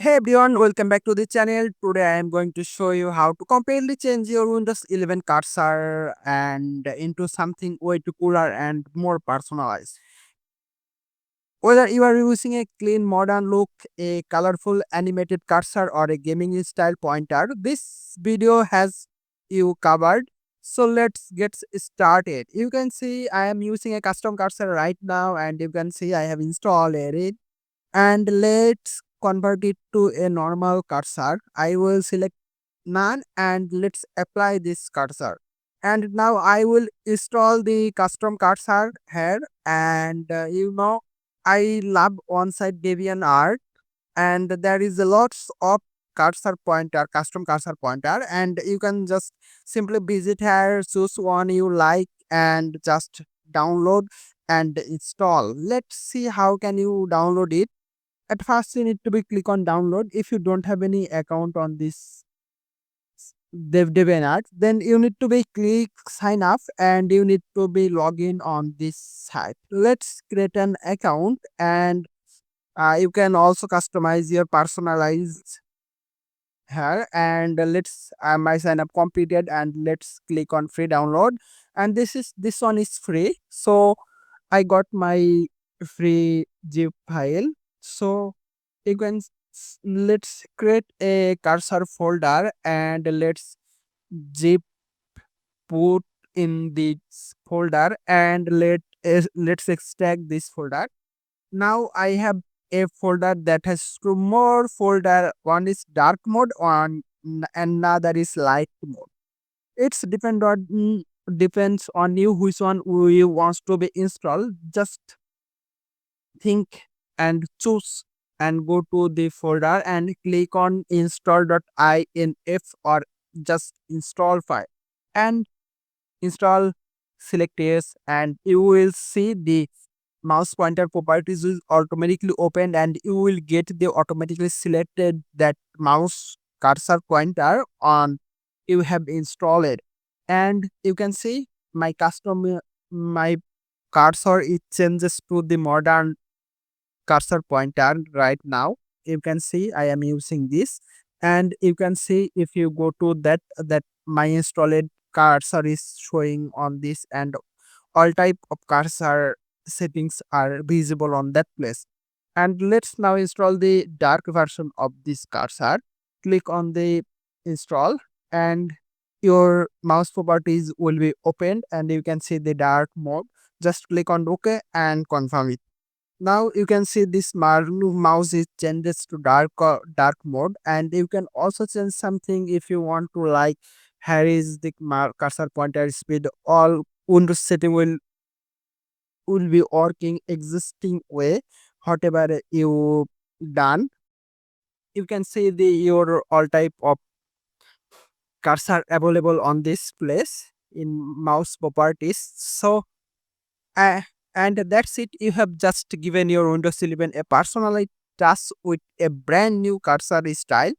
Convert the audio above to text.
Hey everyone, welcome back to the channel. Today I am going to show you how to completely change your Windows 11 cursor and into something way too cooler and more personalized. Whether you are using a clean modern look, a colorful animated cursor or a gaming style pointer, this video has you covered. So let's get started. You can see I am using a custom cursor right now and you can see I have installed it, and let's convert it to a normal cursor. I will select none and let's apply this cursor. And now I will install the custom cursor here, and I love on-site Debian art, and there is a lots of cursor pointer, custom cursor pointer, and you can just simply visit here, choose one you like and just download and install. Let's see how can you download it. At first you need to be click on download. If you don't have any account on this Debian, then you need to be click sign up and you need to be login on this site. Let's create an account, and you can also customize your personalized here, and let's my sign up completed, and let's click on free download. And this one is free, so I got my free zip file. So you can let's create a cursor folder and let's zip put in this folder, and let's extract this folder. Now I have a folder that has two more folder. One is dark mode on and another is light mode. It's depends on you which one you wants to be installed. Just think and choose and go to the folder and click on install.inf or just install file and install, select yes, and you will see the mouse pointer properties will automatically open, and you will get the automatically selected that mouse cursor pointer on you have installed it. And you can see my cursor it changes to the modern cursor pointer right now. You can see I am using this, and you can see if you go to that my installed cursor is showing on this, and all type of cursor settings are visible on that place. And let's now install the dark version of this cursor. Click on the install, and your mouse properties will be opened and you can see the dark mode. Just click on OK and confirm it. Now you can see this mouse is changes to dark mode, and you can also change something if you want to, like here is the cursor pointer speed. All Windows setting will be working existing way. Whatever you done, you can see the your all type of cursor available on this place in mouse properties. So uh, and that's it. You have just given your Windows 11 a personalized touch with a brand new cursor style.